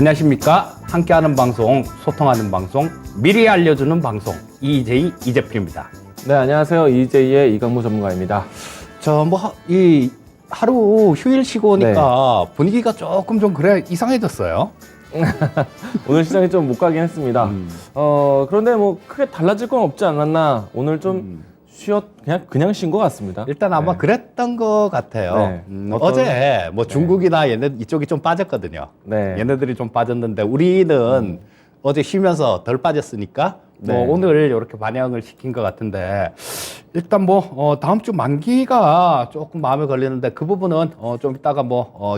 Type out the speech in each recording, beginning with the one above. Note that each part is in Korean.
안녕하십니까. 함께하는 방송, 소통하는 방송, 미리 알려주는 방송 EJ 이재필입니다. 네, 안녕하세요. EJ의 이강무 전문가입니다. 이 하루 휴일 쉬고 오니까 분위기가 조금 좀 그래 이상해졌어요. 오늘 시장이 좀 못 가긴 했습니다. 그런데 뭐 크게 달라질 건 없지 않았나. 오늘 좀 그냥 쉰 것 같습니다. 일단 아마 네. 그랬던 것 같아요. 네. 어제 뭐 중국이나 얘네 이쪽이 좀 빠졌거든요. 네. 얘네들이 좀 빠졌는데 우리는 어제 쉬면서 덜 빠졌으니까 네. 뭐 오늘 이렇게 반영을 시킨 것 같은데 일단 뭐 다음 주 만기가 조금 마음에 걸리는데 그 부분은 좀 이따가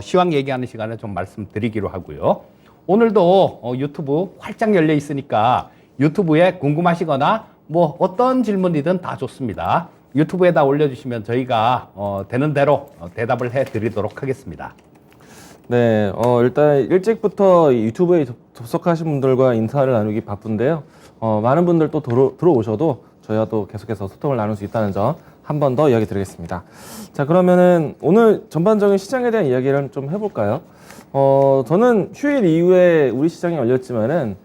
시황 얘기하는 시간에 좀 말씀드리기로 하고요. 오늘도 유튜브 활짝 열려 있으니까 유튜브에 궁금하시거나 뭐 어떤 질문이든 다 좋습니다. 유튜브에다 올려주시면 저희가 되는 대로 대답을 해드리도록 하겠습니다. 네, 일단 일찍부터 이 유튜브에 접속하신 분들과 인사를 나누기 바쁜데요. 많은 분들 또 들어오셔도 저희와 또 계속해서 소통을 나눌 수 있다는 점 한 번 더 이야기 드리겠습니다. 자, 그러면은 오늘 전반적인 시장에 대한 이야기를 좀 해볼까요? 저는 휴일 이후에 우리 시장이 열렸지만은,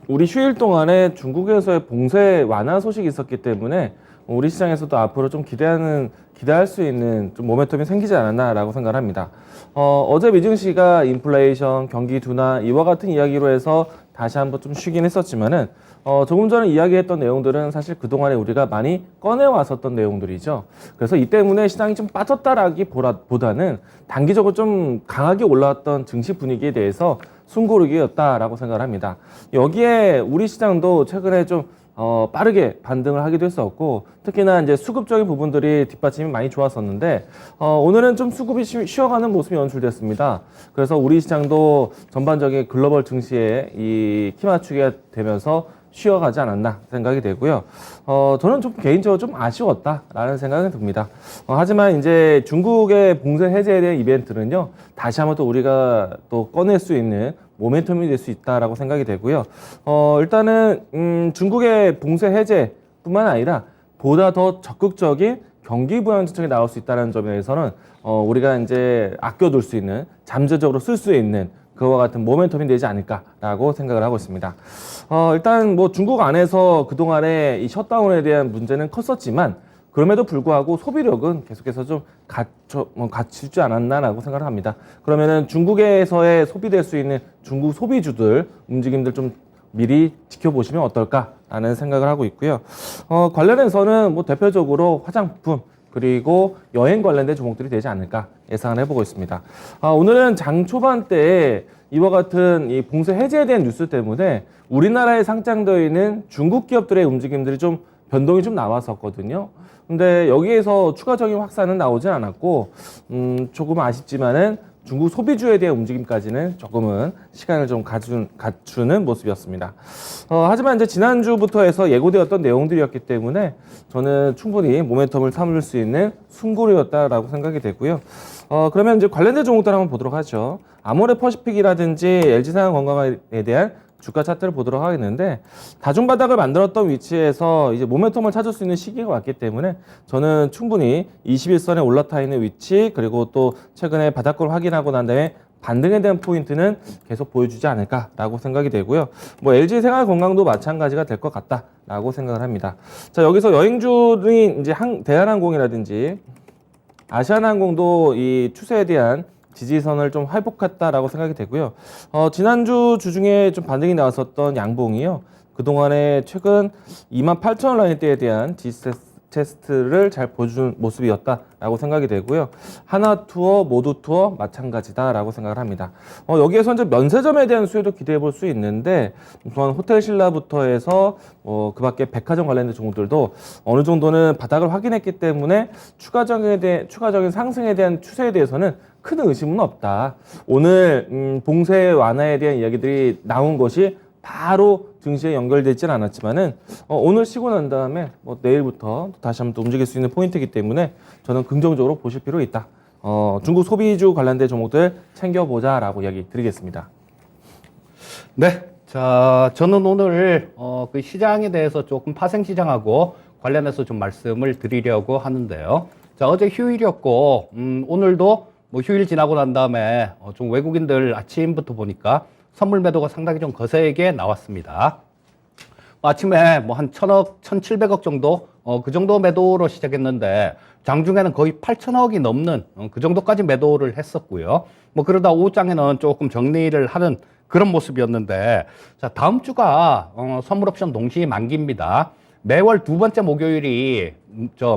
우리 휴일 동안에 중국에서의 봉쇄 완화 소식이 있었기 때문에 우리 시장에서도 앞으로 좀 기대할 수 있는 좀 모멘텀이 생기지 않았나라고 생각을 합니다. 어제 미증시가 인플레이션, 경기 둔화 이와 같은 이야기로 해서 다시 한번 좀 쉬긴 했었지만은 조금 전에 이야기했던 내용들은 사실 그동안에 우리가 많이 꺼내왔었던 내용들이죠. 그래서 이 때문에 시장이 좀 빠졌다라기보다는 단기적으로 좀 강하게 올라왔던 증시 분위기에 대해서 숨고르기였다라고 생각을 합니다. 여기에 우리 시장도 최근에 좀 빠르게 반등을 하기도 했었고, 특히나 이제 수급적인 부분들이 뒷받침이 많이 좋았었는데, 오늘은 좀 수급이 쉬어가는 모습이 연출됐습니다. 그래서 우리 시장도 전반적인 글로벌 증시에 이 키 맞추기가 되면서 쉬어가지 않았나 생각이 되고요. 저는 좀 개인적으로 좀 아쉬웠다라는 생각이 듭니다. 하지만 이제 중국의 봉쇄 해제에 대한 이벤트는요, 다시 한번 또 우리가 또 꺼낼 수 있는 모멘텀이 될 수 있다라고 생각이 되고요. 일단은 중국의 봉쇄 해제뿐만 아니라 보다 더 적극적인 경기 부양 정책이 나올 수 있다는 점에 대해서는 우리가 이제 아껴둘 수 있는, 잠재적으로 쓸 수 있는 그와 같은 모멘텀이 되지 않을까라고 생각을 하고 있습니다. 일단 뭐 중국 안에서 그동안에 이 셧다운에 대한 문제는 컸었지만, 그럼에도 불구하고 소비력은 계속해서 좀 갖추지 않았나라고 생각을 합니다. 그러면은 중국에서의 소비될 수 있는 중국 소비주들 움직임들 좀 미리 지켜보시면 어떨까라는 생각을 하고 있고요. 관련해서는 뭐 대표적으로 화장품 그리고 여행 관련된 종목들이 되지 않을까 예상을 해보고 있습니다. 오늘은 장 초반 때에 이와 같은 이 봉쇄 해제에 대한 뉴스 때문에 우리나라에 상장되어 있는 중국 기업들의 움직임들이 좀 변동이 좀 나왔었거든요. 근데 여기에서 추가적인 확산은 나오진 않았고, 조금 아쉽지만은 중국 소비주에 대한 움직임까지는 조금은 시간을 좀 갖추는 모습이었습니다. 하지만 이제 지난주부터 해서 예고되었던 내용들이었기 때문에 저는 충분히 모멘텀을 삼을 수 있는 숨고르였다라고 생각이 되고요. 그러면 이제 관련된 종목들 한번 보도록 하죠. 아모레퍼시픽이라든지 LG생활건강에 대한 주가 차트를 보도록 하겠는데, 다중바닥을 만들었던 위치에서 이제 모멘텀을 찾을 수 있는 시기가 왔기 때문에 저는 충분히 21선에 올라타 있는 위치, 그리고 또 최근에 바닥권을 확인하고 난 다음에 반등에 대한 포인트는 계속 보여주지 않을까라고 생각이 되고요. 뭐 LG생활건강도 마찬가지가 될 것 같다라고 생각을 합니다. 자, 여기서 여행주인 이제 대한항공이라든지 아시아나항공도 이 추세에 대한 지지선을 좀 회복했다라고 생각이 되고요. 지난주 주중에 좀 반등이 나왔었던 양봉이요, 그동안에 최근 28,000원 라인대에 대한 지지 테스트를 잘 보여준 모습이었다라고 생각이 되고요. 하나투어, 모두투어 마찬가지다라고 생각을 합니다. 여기에서 이제 면세점에 대한 수요도 기대해 볼 수 있는데, 우선 호텔신라부터 해서 그 밖에 백화점 관련된 종목들도 어느 정도는 바닥을 확인했기 때문에 추가적인 상승에 대한 추세에 대해서는 큰 의심은 없다. 오늘 봉쇄 완화에 대한 이야기들이 나온 것이 바로 증시에 연결되지는 않았지만은 오늘 쉬고 난 다음에 내일부터 다시 한번 또 움직일 수 있는 포인트이기 때문에 저는 긍정적으로 보실 필요 있다. 중국 소비주 관련된 종목들 챙겨보자라고 이야기 드리겠습니다. 네. 자, 저는 오늘 그 시장에 대해서 조금 파생시장하고 관련해서 좀 말씀을 드리려고 하는데요. 자, 어제 휴일이었고 오늘도 뭐 휴일 지나고 난 다음에 좀 외국인들 아침부터 보니까 선물 매도가 상당히 좀 거세게 나왔습니다. 아침에 뭐 한 1,000억, 1,700억 정도, 그 정도 매도로 시작했는데, 장중에는 거의 8,000억이 넘는 그 정도까지 매도를 했었고요. 뭐 그러다 오후장에는 조금 정리를 하는 그런 모습이었는데, 자, 다음 주가 선물 옵션 동시 만기입니다. 매월 두 번째 목요일이,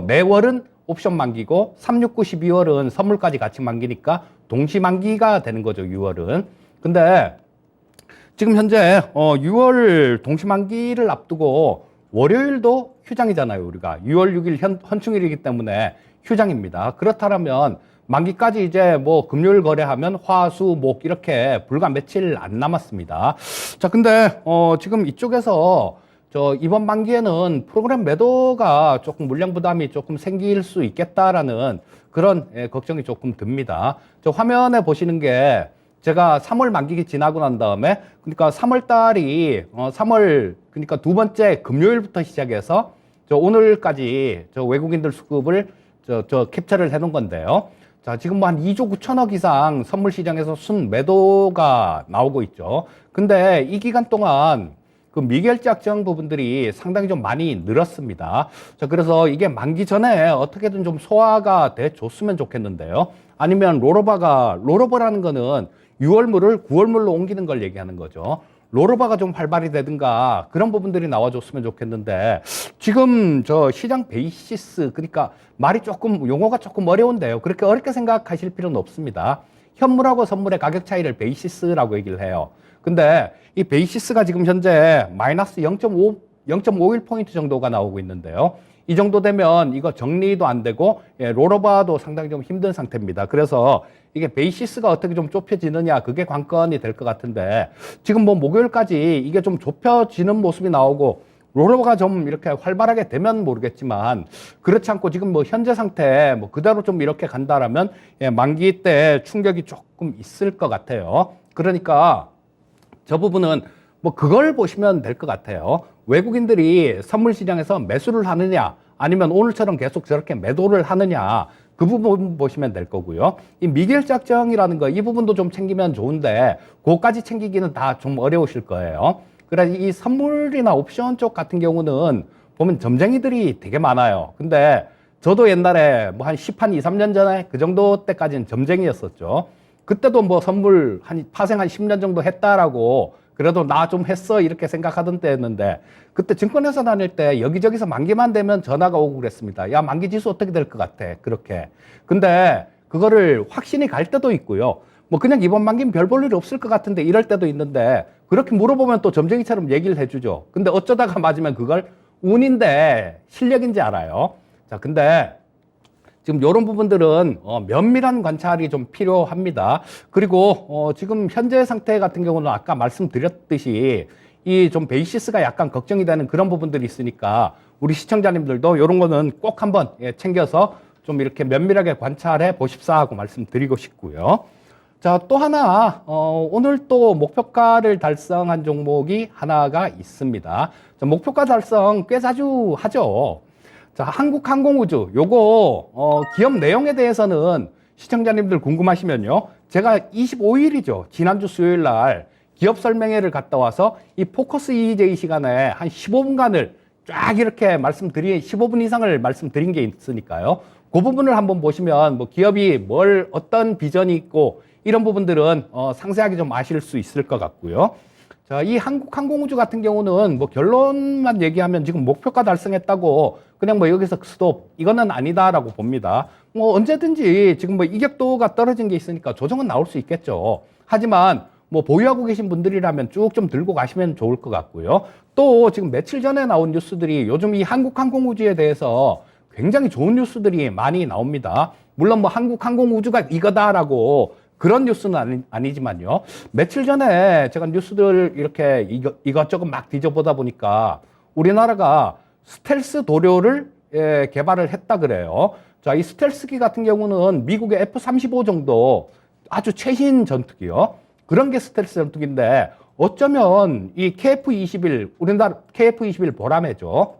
매월은 옵션 만기고, 3, 6, 9, 12월은 선물까지 같이 만기니까 동시 만기가 되는 거죠, 6월은. 근데, 지금 현재 6월 동시만기를 앞두고 월요일도 휴장이잖아요. 우리가 6월 6일 헌충일이기 때문에 휴장입니다. 그렇다면 만기까지 이제 뭐 금요일 거래하면 화, 수, 목 이렇게 불과 며칠 안 남았습니다. 자, 근데 지금 이쪽에서 이번 만기에는 프로그램 매도가 조금 물량 부담이 조금 생길 수 있겠다라는 그런 걱정이 조금 듭니다. 화면에 보시는 게 제가 3월 만기기 지나고 난 다음에, 그러니까 3월 달이, 3월, 그러니까 두 번째 금요일부터 시작해서, 오늘까지 외국인들 수급을 캡처를 해 놓은 건데요. 자, 지금 뭐 한 2조 9천억 이상 선물 시장에서 순 매도가 나오고 있죠. 근데 이 기간 동안 그 미결제 확정 부분들이 상당히 좀 많이 늘었습니다. 자, 그래서 이게 만기 전에 어떻게든 좀 소화가 돼 줬으면 좋겠는데요. 아니면 롤오버라는 거는 6월물을 9월물로 옮기는 걸 얘기하는 거죠. 롤오버가 좀 활발히 되든가 그런 부분들이 나와줬으면 좋겠는데, 지금 시장 베이시스, 그러니까 말이 조금, 용어가 조금 어려운데요. 그렇게 어렵게 생각하실 필요는 없습니다. 현물하고 선물의 가격 차이를 베이시스라고 얘기를 해요. 근데 이 베이시스가 지금 현재 마이너스 0.51포인트 정도가 나오고 있는데요. 이 정도 되면 이거 정리도 안 되고, 롤오버도 상당히 좀 힘든 상태입니다. 그래서 이게 베이시스가 어떻게 좀 좁혀지느냐, 그게 관건이 될 것 같은데, 지금 뭐 목요일까지 이게 좀 좁혀지는 모습이 나오고 롤오버가 좀 이렇게 활발하게 되면 모르겠지만, 그렇지 않고 지금 뭐 현재 상태 뭐 그대로 좀 이렇게 간다라면 만기 때 충격이 조금 있을 것 같아요. 그러니까 저 부분은 뭐 그걸 보시면 될 것 같아요. 외국인들이 선물 시장에서 매수를 하느냐, 아니면 오늘처럼 계속 저렇게 매도를 하느냐, 그 부분 보시면 될 거고요. 이 미결제 확정이라는 거, 이 부분도 좀 챙기면 좋은데 그거까지 챙기기는 다 좀 어려우실 거예요. 그래서 이 선물이나 옵션 쪽 같은 경우는 보면 점쟁이들이 되게 많아요. 근데 저도 옛날에 뭐 한 2, 3년 전에 그 정도 때까지는 점쟁이였었죠. 그때도 뭐 선물 파생 한 10년 정도 했다라고, 그래도 나 좀 했어 이렇게 생각하던 때였는데, 그때 증권회사 다닐 때 여기저기서 만기만 되면 전화가 오고 그랬습니다. 야, 만기 지수 어떻게 될 것 같아, 그렇게. 근데 그거를 확신이 갈 때도 있고요. 뭐 그냥 이번 만기는 별 볼 일이 없을 것 같은데 이럴 때도 있는데, 그렇게 물어보면 또 점쟁이처럼 얘기를 해주죠. 근데 어쩌다가 맞으면 그걸 운인데 실력인지 알아요. 자, 근데 지금 이런 부분들은 면밀한 관찰이 좀 필요합니다. 그리고 지금 현재 상태 같은 경우는 아까 말씀드렸듯이 이 좀 베이시스가 약간 걱정이 되는 그런 부분들이 있으니까 우리 시청자님들도 이런 거는 꼭 한번 챙겨서 좀 이렇게 면밀하게 관찰해 보십사 하고 말씀드리고 싶고요. 자, 또 하나 오늘 또 목표가를 달성한 종목이 하나가 있습니다. 자, 목표가 달성 꽤 자주 하죠. 자, 한국항공우주, 요거, 기업 내용에 대해서는 시청자님들 궁금하시면요. 제가 25일이죠. 지난주 수요일 날 기업 설명회를 갔다 와서 이 포커스 EJ 시간에 한 15분간을 쫙 이렇게 15분 이상을 말씀드린 게 있으니까요. 그 부분을 한번 보시면 뭐 기업이 어떤 비전이 있고 이런 부분들은 상세하게 좀 아실 수 있을 것 같고요. 자, 이 한국항공우주 같은 경우는 뭐 결론만 얘기하면 지금 목표가 달성했다고 그냥 뭐 여기서 스톱, 이거는 아니다라고 봅니다. 뭐 언제든지 지금 뭐 이격도가 떨어진 게 있으니까 조정은 나올 수 있겠죠. 하지만 뭐 보유하고 계신 분들이라면 쭉 좀 들고 가시면 좋을 것 같고요. 또 지금 며칠 전에 나온 뉴스들이 요즘 이 한국항공우주에 대해서 굉장히 좋은 뉴스들이 많이 나옵니다. 물론 뭐 한국항공우주가 이거다라고 그런 뉴스는 아니지만요. 며칠 전에 제가 뉴스들 이렇게 이것저것 막 뒤져보다 보니까 우리나라가 스텔스 도료를 개발을 했다 그래요. 자, 이 스텔스기 같은 경우는 미국의 F-35 정도 아주 최신 전투기요. 그런 게 스텔스 전투기인데 어쩌면 이 KF-21, 우리나라 KF-21 보라매죠.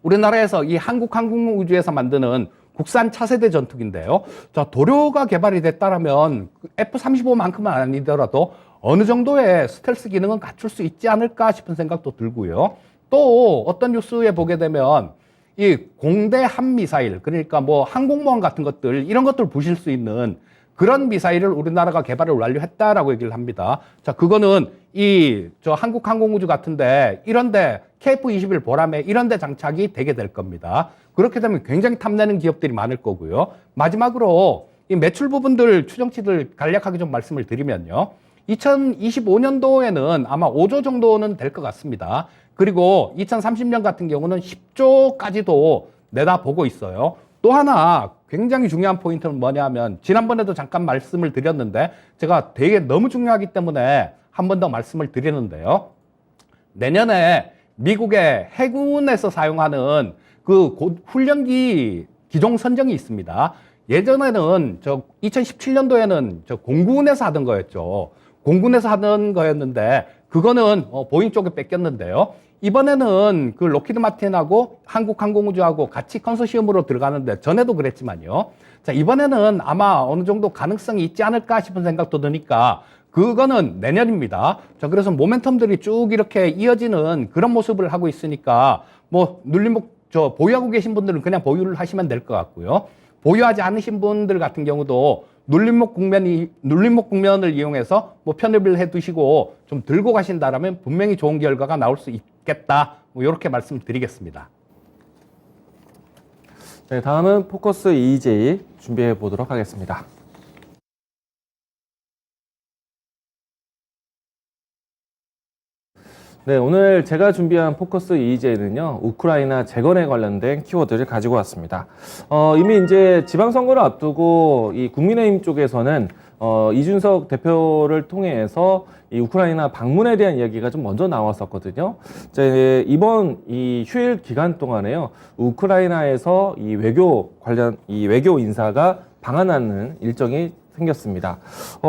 우리나라에서 이 한국항공우주에서 만드는 국산 차세대 전투기인데요. 자, 도료가 개발이 됐다라면 F-35만큼은 아니더라도 어느 정도의 스텔스 기능은 갖출 수 있지 않을까 싶은 생각도 들고요. 또 어떤 뉴스에 보게 되면 이 공대 함미사일, 그러니까 뭐 항공모함 같은 것들, 이런 것들을 부실 수 있는 그런 미사일을 우리나라가 개발을 완료했다라고 얘기를 합니다. 자, 그거는 저 한국항공우주 같은데 이런데 KF-21 보람에 이런데 장착이 되게 될 겁니다. 그렇게 되면 굉장히 탐내는 기업들이 많을 거고요. 마지막으로 이 매출 부분들 추정치들 간략하게 좀 말씀을 드리면요. 2025년도에는 아마 5조 정도는 될 것 같습니다. 그리고 2030년 같은 경우는 10조까지도 내다보고 있어요. 또 하나 굉장히 중요한 포인트는 뭐냐면 지난번에도 잠깐 말씀을 드렸는데 제가 되게 너무 중요하기 때문에 한 번 더 말씀을 드리는데요. 내년에 미국의 해군에서 사용하는 그 훈련기 기종 선정이 있습니다. 예전에는 2017년도에는 공군에서 하던 거였죠. 공군에서 하던 거였는데 그거는 보잉 쪽에 뺏겼는데요. 이번에는 그 로키드 마틴하고 한국항공우주하고 같이 컨소시엄으로 들어가는데 전에도 그랬지만요. 자, 이번에는 아마 어느 정도 가능성이 있지 않을까 싶은 생각도 드니까 그거는 내년입니다. 자, 그래서 모멘텀들이 쭉 이렇게 이어지는 그런 모습을 하고 있으니까 뭐 보유하고 계신 분들은 그냥 보유를 하시면 될 것 같고요. 보유하지 않으신 분들 같은 경우도 눌림목 국면을 이용해서 뭐 편입을 해 두시고 좀 들고 가신다라면 분명히 좋은 결과가 나올 수 있겠다. 뭐 이렇게 말씀드리겠습니다. 네, 다음은 포커스 EJ 준비해 보도록 하겠습니다. 네, 오늘 제가 준비한 포커스 EJ는요, 우크라이나 재건에 관련된 키워드를 가지고 왔습니다. 이미 이제 지방선거를 앞두고 이 국민의힘 쪽에서는 이준석 대표를 통해서 이 우크라이나 방문에 대한 이야기가 좀 먼저 나왔었거든요. 이제 이번 이 휴일 기간 동안에요, 우크라이나에서 이 외교 인사가 방한하는 일정이 생겼습니다.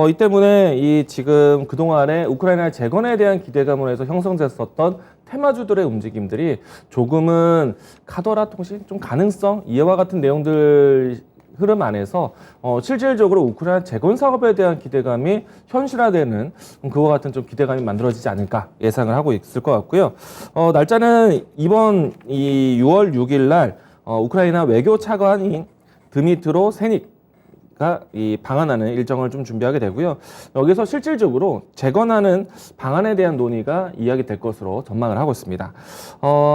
이 때문에 지금 그동안에 우크라이나 재건에 대한 기대감으로 해서 형성됐었던 테마주들의 움직임들이 조금은 카더라 통신, 좀 가능성, 이와 같은 내용들 흐름 안에서 실질적으로 우크라이나 재건 사업에 대한 기대감이 현실화되는 그와 같은 좀 기대감이 만들어지지 않을까 예상을 하고 있을 것 같고요. 날짜는 이번 6월 6일 날 우크라이나 외교 차관인 드미트로 세닉 이 방한하는 일정을 좀 준비하게 되고요. 여기서 실질적으로 재건하는 방안에 대한 논의가 이야기될 것으로 전망을 하고 있습니다.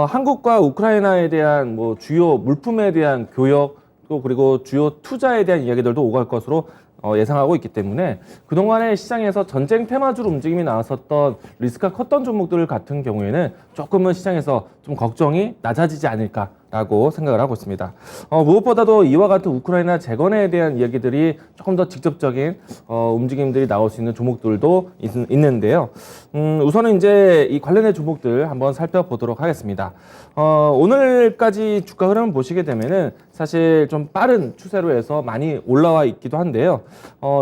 한국과 우크라이나에 대한 뭐 주요 물품에 대한 교역 또 그리고 주요 투자에 대한 이야기들도 오갈 것으로 예상하고 있기 때문에 그동안의 시장에서 전쟁 테마주로 움직임이 나왔었던 리스크가 컸던 종목들 같은 경우에는 조금은 시장에서 좀 걱정이 낮아지지 않을까라고 생각을 하고 있습니다. 무엇보다도 이와 같은 우크라이나 재건에 대한 이야기들이 조금 더 직접적인 움직임들이 나올 수 있는 종목들도 있는데요. 우선은 이제 이 관련된 종목들 한번 살펴보도록 하겠습니다. 오늘까지 주가 흐름을 보시게 되면은 사실 좀 빠른 추세로 해서 많이 올라와 있기도 한데요.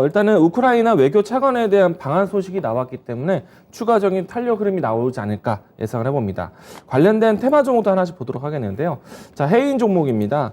일단은 우크라이나 외교 차관에 대한 방한 소식이 나왔기 때문에 추가적인 탄력 흐름이 나오지 않을까 예상을 해봅니다. 관련된 테마 종목도 하나씩 보도록 하겠는데요. 자, 해인 종목입니다.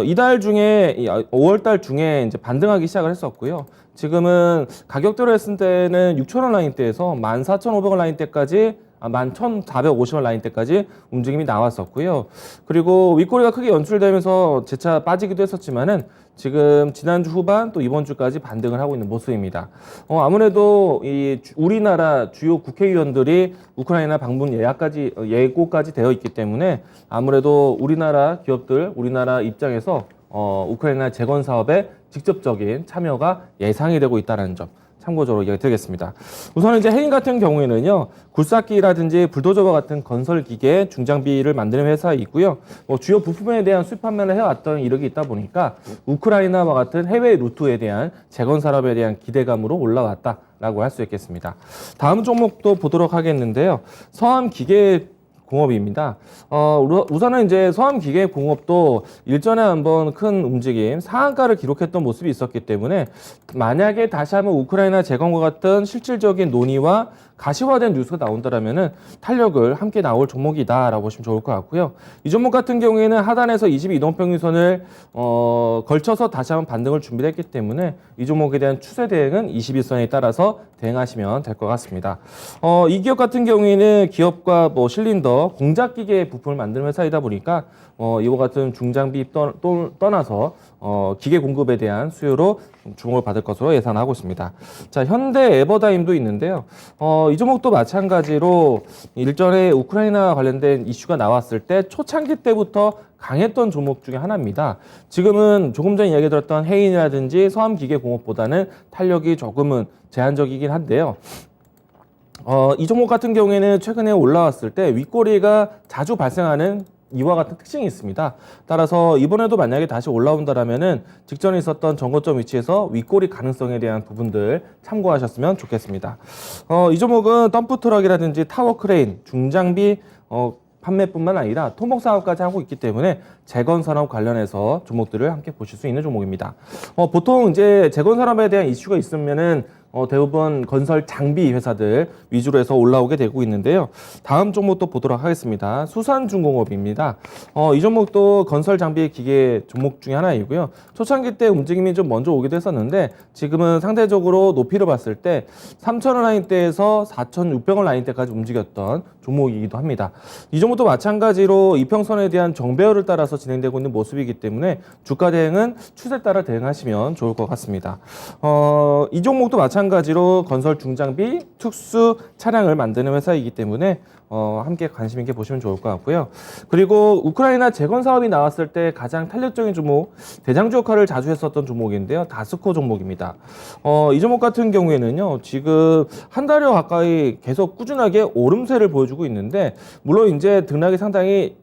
이달 중에 5월달 중에 이제 반등하기 시작을 했었고요. 지금은 가격대로 했을 때는 6,000원 라인대에서 14,500원 라인대까지 11,450원 라인대까지 움직임이 나왔었고요. 그리고 윗꼬리가 크게 연출되면서 재차 빠지기도 했었지만은 지금 지난주 후반 또 이번 주까지 반등을 하고 있는 모습입니다. 아무래도 이 우리나라 주요 국회의원들이 우크라이나 방문 예고까지 되어 있기 때문에 아무래도 우리나라 기업들, 우리나라 입장에서 우크라이나 재건 사업에 직접적인 참여가 예상이 되고 있다는 점 참고적으로 이야기 드리겠습니다. 우선 이제 해인 같은 경우에는요, 굴삭기라든지 불도저와 같은 건설 기계 중장비를 만드는 회사에 있고요. 주요 부품에 대한 수입 판매를 해왔던 이력이 있다 보니까 우크라이나와 같은 해외 루트에 대한 재건 산업에 대한 기대감으로 올라왔다라고 할 수 있겠습니다. 다음 종목도 보도록 하겠는데요. 서암 기계 공업입니다. 우선은 이제 소함기계공업도 일전에 한번 큰 움직임, 상한가를 기록했던 모습이 있었기 때문에 만약에 다시 한번 우크라이나 재건과 같은 실질적인 논의와 가시화된 뉴스가 나온다면은 탄력을 함께 나올 종목이다라고 보시면 좋을 것 같고요. 이 종목 같은 경우에는 하단에서 22이동평균선을 걸쳐서 다시 한번 반등을 준비했기 때문에 이 종목에 대한 추세 대응은 21선에 따라서 대응하시면 될 것 같습니다. 이 기업 같은 경우에는 기업과 뭐 실린더, 공작기계 부품을 만드는 회사이다 보니까 이와 같은 중장비 떠나서 기계 공급에 대한 수요로 주목을 받을 것으로 예상하고 있습니다. 자, 현대 에버다임도 있는데요. 이 종목도 마찬가지로 일전에 우크라이나 관련된 이슈가 나왔을 때 초창기 때부터 강했던 종목 중에 하나입니다. 지금은 조금 전에 이야기 들었던 해인이라든지 서암기계공업보다는 탄력이 조금은 제한적이긴 한데요. 이 종목 같은 경우에는 최근에 올라왔을 때 윗꼬리가 자주 발생하는 이와 같은 특징이 있습니다. 따라서 이번에도 만약에 다시 올라온다라면은 직전에 있었던 정고점 위치에서 윗꼬리 가능성에 대한 부분들 참고하셨으면 좋겠습니다. 이 종목은 덤프트럭이라든지 타워크레인, 중장비 판매뿐만 아니라 토목 사업까지 하고 있기 때문에 재건 산업 관련해서 종목들을 함께 보실 수 있는 종목입니다. 보통 이제 재건 산업에 대한 이슈가 있으면은 대부분 건설 장비 회사들 위주로 해서 올라오게 되고 있는데요. 다음 종목도 보도록 하겠습니다. 수산중공업입니다. 이 종목도 건설 장비 기계 종목 중에 하나이고요. 초창기 때 움직임이 좀 먼저 오기도 했었는데 지금은 상대적으로 높이를 봤을 때 3,000원 라인대에서 4,600원 라인대까지 움직였던 종목이기도 합니다. 이 종목도 마찬가지로 이평선에 대한 정배열을 따라서 진행되고 있는 모습이기 때문에 주가 대응은 추세 따라 대응하시면 좋을 것 같습니다. 이 종목도 마찬가지로 건설 중장비, 특수 차량을 만드는 회사이기 때문에 함께 관심 있게 보시면 좋을 것 같고요. 그리고 우크라이나 재건 사업이 나왔을 때 가장 탄력적인 종목, 대장주 역할을 자주 했었던 종목인데요. 다스코 종목입니다. 이 종목 같은 경우에는요, 지금 한 달여 가까이 계속 꾸준하게 오름세를 보여주고 있는데, 물론 이제 등락이 상당히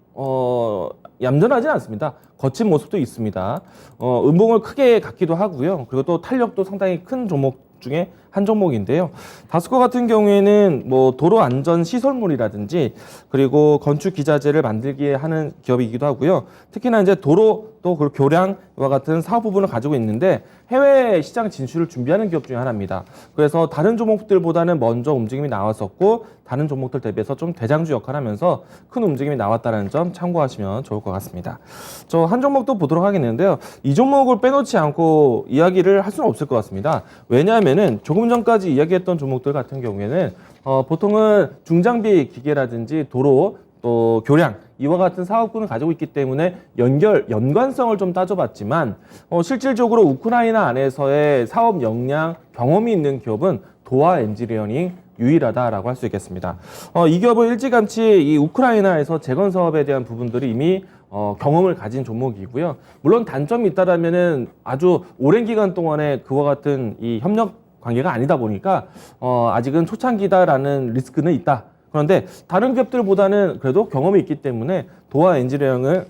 얌전하지 않습니다. 거친 모습도 있습니다. 음봉을 크게 갖기도 하고요. 그리고 또 탄력도 상당히 큰 종목 중에 한 종목인데요. 다스코 같은 경우에는 뭐 도로 안전 시설물이라든지 그리고 건축 기자재를 만들게 하는 기업이기도 하고요. 특히나 이제 도로 또 그리고 교량과 같은 사업 부분을 가지고 있는데 해외 시장 진출을 준비하는 기업 중에 하나입니다. 그래서 다른 종목들보다는 먼저 움직임이 나왔었고 다른 종목들 대비해서 좀 대장주 역할을 하면서 큰 움직임이 나왔다는 점 참고하시면 좋을 것 같습니다. 저 한 종목도 보도록 하겠는데요. 이 종목을 빼놓지 않고 이야기를 할 수는 없을 것 같습니다. 왜냐하면은 조금 전까지 이야기했던 종목들 같은 경우에는 보통은 중장비 기계라든지 도로 또 교량 이와 같은 사업군을 가지고 있기 때문에 연관성을 좀 따져봤지만 실질적으로 우크라이나 안에서의 사업 역량 경험이 있는 기업은 도화 엔지니어링 유일하다라고 할 수 있겠습니다. 이 기업은 일찌감치 이 우크라이나에서 재건 사업에 대한 부분들이 이미 경험을 가진 종목이고요. 물론 단점이 있다라면은 아주 오랜 기간 동안에 그와 같은 이 협력 관계가 아니다 보니까 아직은 초창기다라는 리스크는 있다. 그런데 다른 기업들보다는 그래도 경험이 있기 때문에 도화 엔지니어링을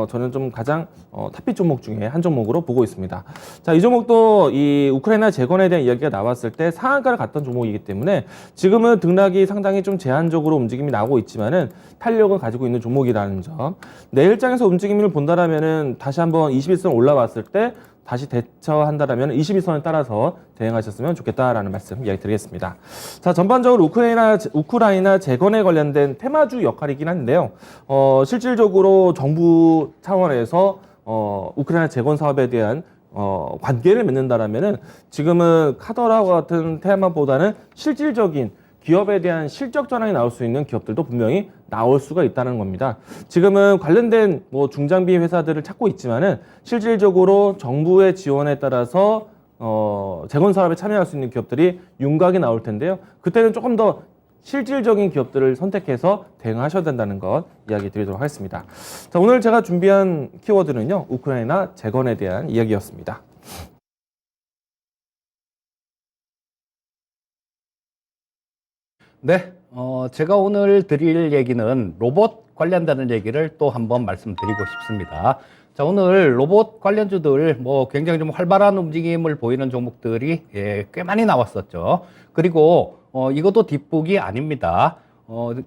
저는 좀 가장 탑픽 종목 중에 한 종목으로 보고 있습니다. 자, 이 종목도 이 우크라이나 재건에 대한 이야기가 나왔을 때 상한가를 갔던 종목이기 때문에 지금은 등락이 상당히 좀 제한적으로 움직임이 나오고 있지만은 탄력을 가지고 있는 종목이라는 점. 내일장에서 움직임을 본다라면은 다시 한번 21선 올라왔을 때 다시 대처한다라면 22선에 따라서 대응하셨으면 좋겠다라는 말씀 이야기 드리겠습니다. 자, 전반적으로 우크라이나 재건에 관련된 테마주 역할이긴 한데요. 실질적으로 정부 차원에서 우크라이나 재건 사업에 대한 관계를 맺는다라면은 지금은 카더라와 같은 테마보다는 실질적인 기업에 대한 실적 전환이 나올 수 있는 기업들도 분명히 나올 수가 있다는 겁니다. 지금은 관련된 뭐 중장비 회사들을 찾고 있지만은 실질적으로 정부의 지원에 따라서 재건 사업에 참여할 수 있는 기업들이 윤곽이 나올 텐데요. 그때는 조금 더 실질적인 기업들을 선택해서 대응하셔야 된다는 것 이야기 드리도록 하겠습니다. 자, 오늘 제가 준비한 키워드는요, 우크라이나 재건에 대한 이야기였습니다. 네, 제가 오늘 드릴 얘기는 로봇 관련되는 얘기를 또 한번 말씀드리고 싶습니다. 자, 오늘 로봇 관련주들 뭐 굉장히 좀 활발한 움직임을 보이는 종목들이 꽤 많이 나왔었죠. 그리고 이것도 뒷북이 아닙니다.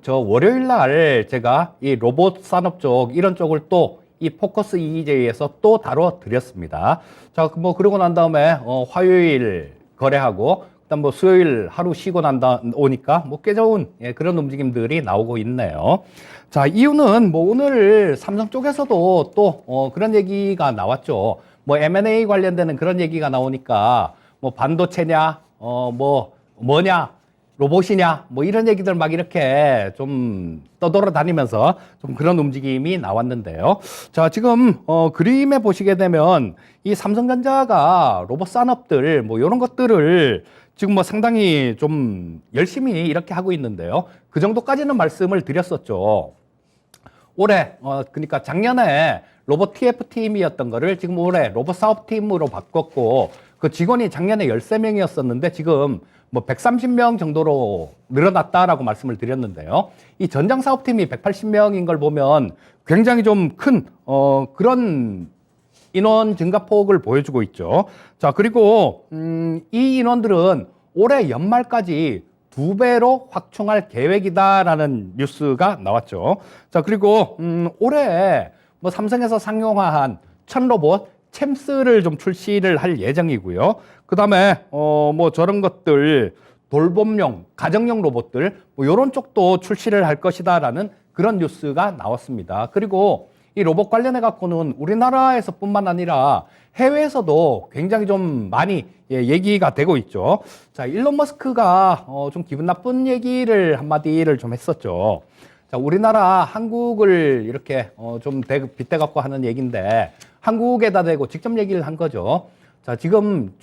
저 월요일 날 제가 이 로봇 산업 쪽 이런 쪽을 또 이 포커스 EJ에서 또 다뤄 드렸습니다. 자, 뭐 그러고 난 다음에 화요일 거래하고 그다음 뭐 수요일 하루 쉬고 오니까 뭐 꽤 좋은 그런 움직임들이 나오고 있네요. 자, 이유는 뭐 오늘 삼성 쪽에서도 또 그런 얘기가 나왔죠. 뭐 M&A 관련되는 그런 얘기가 나오니까 뭐 반도체냐, 뭐 뭐냐, 로봇이냐, 뭐 이런 얘기들 막 이렇게 좀 떠돌아다니면서 좀 그런 움직임이 나왔는데요. 자, 지금 그림에 보시게 되면 이 삼성전자가 로봇 산업들 뭐 이런 것들을 지금 뭐 상당히 좀 열심히 이렇게 하고 있는데요. 그 정도까지는 말씀을 드렸었죠. 올해 그러니까 작년에 로봇 TF팀이었던 거를 지금 올해 로봇 사업팀으로 바꿨고 그 직원이 작년에 13명이었었는데 지금 뭐 130명 정도로 늘어났다라고 말씀을 드렸는데요. 이 전장 사업팀이 180명인 걸 보면 굉장히 좀 큰 그런 인원 증가폭을 보여주고 있죠. 자, 그리고 이 인원들은 올해 연말까지 2배로 확충할 계획이다라는 뉴스가 나왔죠. 자, 그리고 올해 뭐 삼성에서 상용화한 1000로봇 챔스를 좀 출시를 할 예정이고요. 그 다음에 뭐 저런 것들 돌봄용 가정용 로봇들 뭐 이런 쪽도 출시를 할 것이다라는 그런 뉴스가 나왔습니다. 그리고 이 로봇 관련해 갖고는 우리나라에서뿐만 아니라 해외에서도 굉장히 좀 많이 얘기가 되고 있죠. 자, 일론 머스크가 좀 기분 나쁜 얘기를 한마디를 좀 했었죠. 자, 우리나라 한국을 이렇게 좀 빗대 갖고 하는 얘기인데 한국에다 대고 직접 얘기를 한 거죠. 자, 지금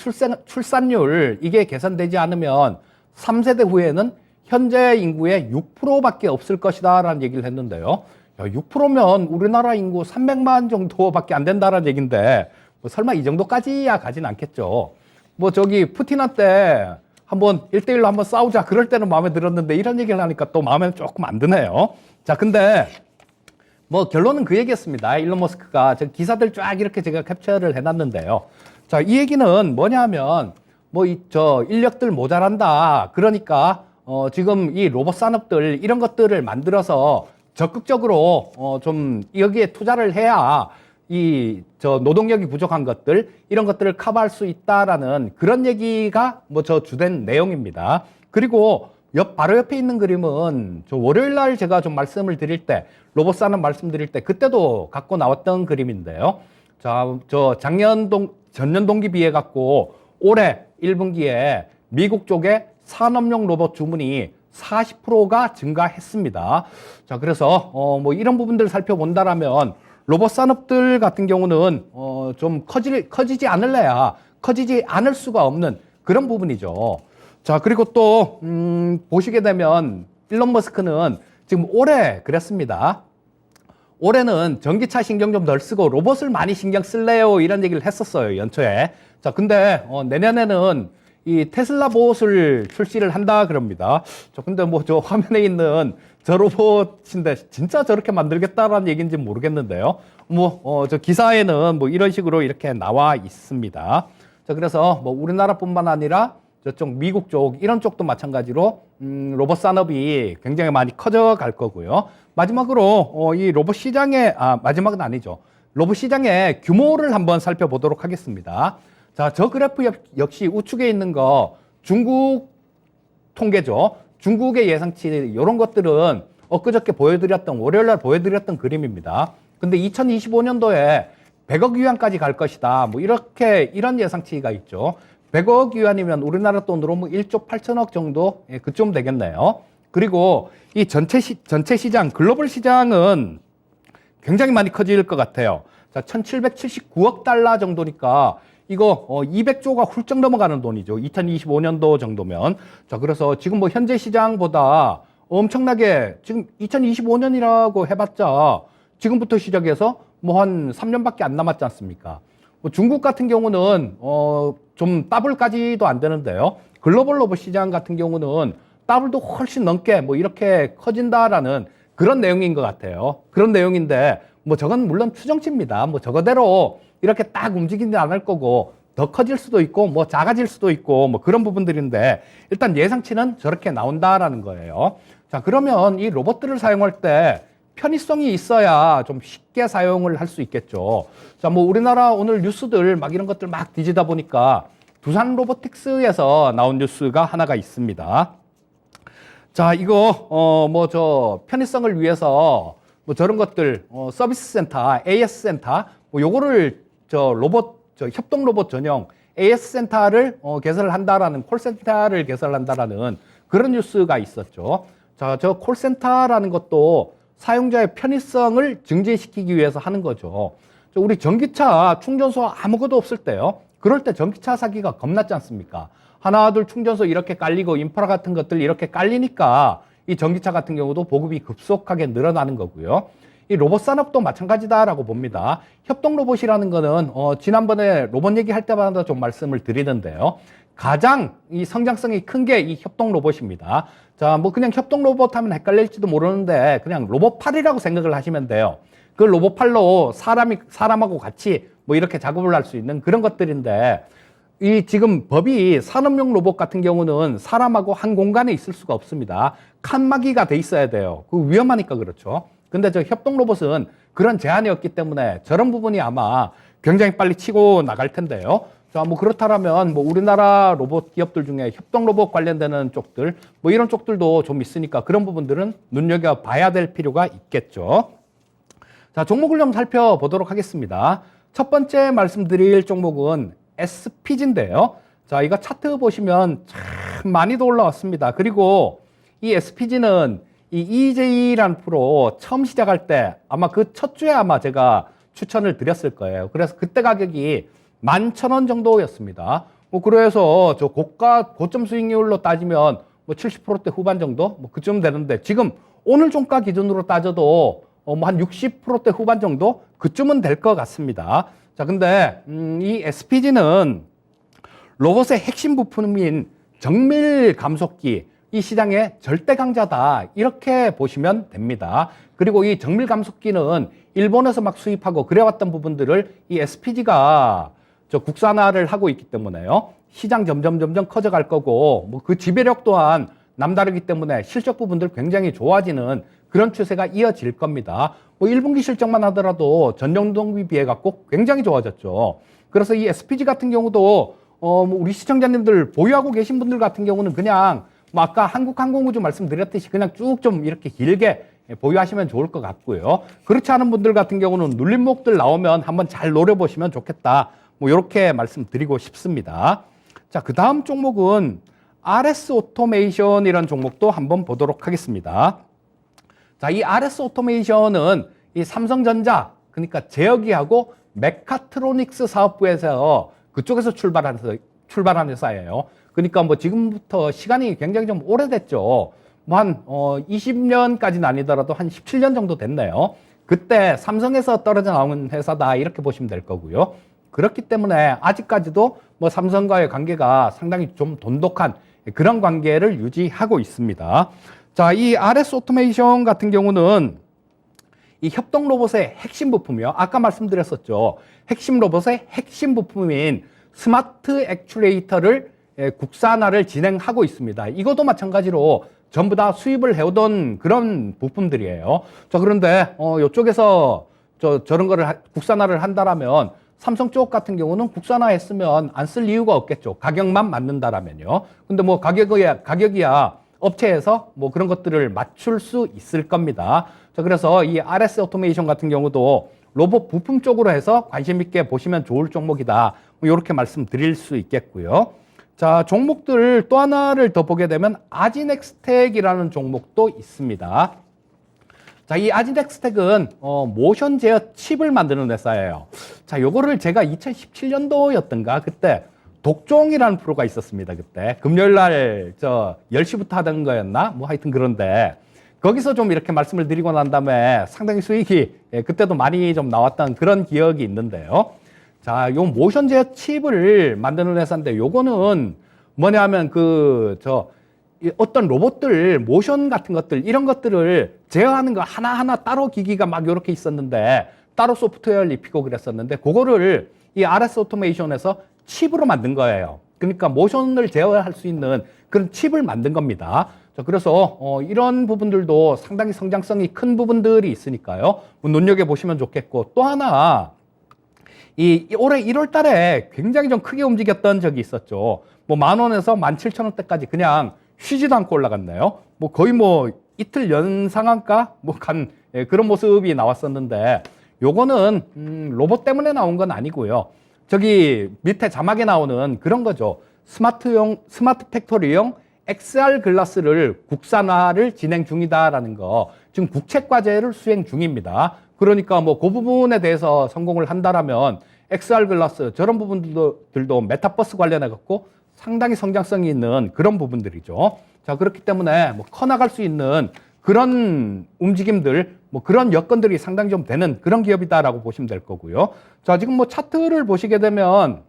출산율 이게 개선되지 않으면 3세대 후에는 현재 인구의 6%밖에 없을 것이다라는 얘기를 했는데요. 6%면 우리나라 인구 300만 정도밖에 안 된다라는 얘기인데 뭐 설마 이 정도까지야 가진 않겠죠. 뭐 저기 푸틴한테 한번 1대1로 한번 싸우자 그럴 때는 마음에 들었는데 이런 얘기를 하니까 또 마음에 조금 안 드네요. 자, 근데 뭐 결론은 그 얘기였습니다. 일론 머스크가 저 기사들 쫙 이렇게 제가 캡처를 해놨는데요. 자, 이 얘기는 뭐냐 하면 뭐 저 인력들 모자란다. 그러니까 지금 이 로봇 산업들 이런 것들을 만들어서 적극적으로 좀 여기에 투자를 해야 이 저 노동력이 부족한 것들 이런 것들을 커버할 수 있다라는 그런 얘기가 뭐 저 주된 내용입니다. 그리고 바로 옆에 있는 그림은 저 월요일 날 제가 좀 말씀을 드릴 때 로봇 산업 말씀드릴 때 그때도 갖고 나왔던 그림인데요. 자, 저 전년 동기 비해 갖고 올해 1분기에 미국 쪽에 산업용 로봇 주문이 40%가 증가했습니다. 자, 그래서 뭐 이런 부분들을 살펴본다라면 로봇 산업들 같은 경우는 좀 커지지 않을래야 커지지 않을 수가 없는 그런 부분이죠. 자, 그리고 또 보시게 되면 일론 머스크는 지금 올해 그랬습니다. 올해는 전기차 신경 좀 덜 쓰고 로봇을 많이 신경 쓸래요 이런 얘기를 했었어요, 연초에. 자, 근데 내년에는 이 테슬라 보트를 출시를 한다 그럽니다. 근데 뭐 저 화면에 있는 저 로봇인데 진짜 저렇게 만들겠다라는 얘기인지 모르겠는데요. 뭐 저 기사에는 뭐 이런 식으로 이렇게 나와 있습니다. 자, 그래서 뭐 우리나라뿐만 아니라 저쪽 미국 쪽 이런 쪽도 마찬가지로 로봇 산업이 굉장히 많이 커져 갈 거고요. 마지막으로 이 로봇 시장의 마지막은 아니죠. 로봇 시장의 규모를 한번 살펴보도록 하겠습니다. 자, 저 그래프 역시 우측에 있는 거 중국 통계죠. 중국의 예상치 이런 것들은 엊그저께 월요일 날 보여드렸던 그림입니다. 근데 2025년도에 100억 위안까지 갈 것이다. 뭐 이런 예상치가 있죠. 100억 위안이면 우리나라 돈으로 뭐 1조 8천억 정도 그쯤 되겠네요. 그리고 이 전체 시장 글로벌 시장은 굉장히 많이 커질 것 같아요. 자, 1779억 달러 정도니까 이거 200조가 훌쩍 넘어가는 돈이죠. 2025년도 정도면. 자, 그래서 지금 뭐 현재 시장보다 엄청나게 지금 2025년이라고 해봤자 지금부터 시작해서 뭐 한 3년밖에 안 남았지 않습니까? 뭐 중국 같은 경우는 좀 더블까지도 안 되는데요. 글로벌 로봇 시장 같은 경우는 더블도 훨씬 넘게 뭐 이렇게 커진다라는 그런 내용인 것 같아요. 그런 내용인데 뭐 저건 물론 추정치입니다. 뭐 저거대로 이렇게 딱 움직이지 않을 거고 더 커질 수도 있고 뭐 작아질 수도 있고 뭐 그런 부분들인데 일단 예상치는 저렇게 나온다라는 거예요. 자, 그러면 이 로봇들을 사용할 때 편의성이 있어야 좀 쉽게 사용을 할 수 있겠죠. 자, 뭐 우리나라 오늘 뉴스들 막 이런 것들 막 뒤지다 보니까 두산 로보틱스에서 나온 뉴스가 하나가 있습니다. 자, 이거 뭐 저 편의성을 위해서 뭐 저런 것들 서비스 센터, AS 센터 뭐 요거를 저 로봇 저 협동 로봇 전용 AS 센터를 개설을 한다라는 콜센터를 개설을 한다라는 그런 뉴스가 있었죠. 자, 저 콜센터라는 것도 사용자의 편의성을 증진시키기 위해서 하는 거죠. 우리 전기차 충전소 아무것도 없을 때요. 그럴 때 전기차 사기가 겁났지 않습니까? 하나, 둘 충전소 이렇게 깔리고 인프라 같은 것들 이렇게 깔리니까 이 전기차 같은 경우도 보급이 급속하게 늘어나는 거고요. 이 로봇 산업도 마찬가지다라고 봅니다. 협동 로봇이라는 거는 지난번에 로봇 얘기할 때마다 좀 말씀을 드리는데요. 가장 이 성장성이 큰 게 이 협동 로봇입니다. 자, 뭐 그냥 협동 로봇 하면 헷갈릴지도 모르는데 그냥 로봇팔이라고 생각을 하시면 돼요. 그 로봇팔로 사람하고 같이 뭐 이렇게 작업을 할 수 있는 그런 것들인데 이 지금 법이 산업용 로봇 같은 경우는 사람하고 한 공간에 있을 수가 없습니다. 칸막이가 돼 있어야 돼요. 그 위험하니까 그렇죠. 근데 저 협동 로봇은 그런 제한이 없기 때문에 저런 부분이 아마 굉장히 빨리 치고 나갈 텐데요. 자, 뭐 그렇다면 뭐 우리나라 로봇 기업들 중에 협동 로봇 관련되는 쪽들 뭐 이런 쪽들도 좀 있으니까 그런 부분들은 눈여겨봐야 될 필요가 있겠죠. 자, 종목을 좀 살펴보도록 하겠습니다. 첫 번째 말씀드릴 종목은 SPG인데요. 자, 이거 차트 보시면 참 많이도 올라왔습니다. 그리고 이 SPG는 이 EJ라는 프로 처음 시작할 때 아마 그 첫 주에 아마 제가 추천을 드렸을 거예요. 그래서 그때 가격이 11,000원 정도였습니다. 뭐 그래서 저 고점 수익률로 따지면 뭐 70%대 후반 정도 뭐 그쯤 되는데 지금 오늘 종가 기준으로 따져도 뭐 한 60%대 후반 정도 그쯤은 될 것 같습니다. 자, 근데 이 SPG는 로봇의 핵심 부품인 정밀 감속기 이 시장의 절대 강자다 이렇게 보시면 됩니다. 그리고 이 정밀 감속기는 일본에서 막 수입하고 그래왔던 부분들을 이 SPG가 저 국산화를 하고 있기 때문에요. 시장 점점 커져갈 거고 뭐 그 지배력 또한 남다르기 때문에 실적 부분들 굉장히 좋아지는 그런 추세가 이어질 겁니다. 뭐 1분기 실적만 하더라도 전년동기 비해 갖고 굉장히 좋아졌죠. 그래서 이 SPG 같은 경우도 뭐 우리 시청자님들 보유하고 계신 분들 같은 경우는 그냥 뭐 아까 한국항공우주 말씀드렸듯이 그냥 쭉 좀 이렇게 길게 보유하시면 좋을 것 같고요. 그렇지 않은 분들 같은 경우는 눌림목들 나오면 한번 잘 노려보시면 좋겠다. 뭐 이렇게 말씀드리고 싶습니다. 자, 그 다음 종목은 RS 오토메이션이라는 종목도 한번 보도록 하겠습니다. 자, 이 RS 오토메이션은 이 삼성전자, 그러니까 제어기하고 메카트로닉스 사업부에서 그쪽에서 출발한 회사예요. 그러니까 뭐 지금부터 시간이 굉장히 좀 오래됐죠. 뭐 한 20년까지는 아니더라도 한 17년 정도 됐네요. 그때 삼성에서 떨어져 나온 회사다 이렇게 보시면 될 거고요. 그렇기 때문에 아직까지도 뭐 삼성과의 관계가 상당히 좀 돈독한 그런 관계를 유지하고 있습니다. 자, 이 RS 오토메이션 같은 경우는 이 협동 로봇의 핵심 부품이요. 아까 말씀드렸었죠. 핵심 로봇의 핵심 부품인 스마트 액추에이터를 국산화를 진행하고 있습니다. 이것도 마찬가지로 전부 다 수입을 해오던 그런 부품들이에요. 자, 그런데 이쪽에서 저런 거를 국산화를 한다라면 삼성 쪽 같은 경우는 국산화했으면 안 쓸 이유가 없겠죠. 가격만 맞는다라면요. 근데 뭐 가격이야 업체에서 뭐 그런 것들을 맞출 수 있을 겁니다. 자, 그래서 이 RS 오토메이션 같은 경우도 로봇 부품 쪽으로 해서 관심 있게 보시면 좋을 종목이다. 뭐 이렇게 말씀드릴 수 있겠고요. 자, 종목들 또 하나를 더 보게 되면 아지넥스텍이라는 종목도 있습니다. 자, 이 아지넥스텍은 모션 제어 칩을 만드는 회사예요. 자, 요거를 제가 2017년도였던가 그때 독종이라는 프로가 있었습니다. 그때 금요일 날 10시부터 하던 거였나? 뭐 하여튼 그런데 거기서 좀 이렇게 말씀을 드리고 난 다음에 상당히 수익이 그때도 많이 좀 나왔던 그런 기억이 있는데요. 자, 요 모션 제어 칩을 만드는 회사인데 요거는 뭐냐면 어떤 로봇들 모션 같은 것들 이런 것들을 제어하는 거 하나하나 따로 기기가 막 이렇게 있었는데 따로 소프트웨어를 입히고 그랬었는데 그거를 이 RS 오토메이션에서 칩으로 만든 거예요. 그러니까 모션을 제어할 수 있는 그런 칩을 만든 겁니다. 자, 그래서 이런 부분들도 상당히 성장성이 큰 부분들이 있으니까요. 뭐 눈여겨보시면 좋겠고, 또 하나 이 올해 1월 달에 굉장히 좀 크게 움직였던 적이 있었죠. 뭐 10,000원에서 17,000원대까지 그냥 쉬지도 않고 올라갔나요? 뭐 거의 뭐 이틀 연상한가? 뭐 간 그런 모습이 나왔었는데, 요거는 로봇 때문에 나온 건 아니고요. 저기 밑에 자막에 나오는 그런 거죠. 스마트 팩토리용 XR 글라스를 국산화를 진행 중이다라는 거. 지금 국책과제를 수행 중입니다. 그러니까 뭐 그 부분에 대해서 성공을 한다라면 XR 글라스 저런 부분들도 메타버스 관련해 갖고 상당히 성장성이 있는 그런 부분들이죠. 자, 그렇기 때문에 뭐 커나갈 수 있는 그런 움직임들, 뭐 그런 여건들이 상당히 좀 되는 그런 기업이다라고 보시면 될 거고요. 자, 지금 뭐 차트를 보시게 되면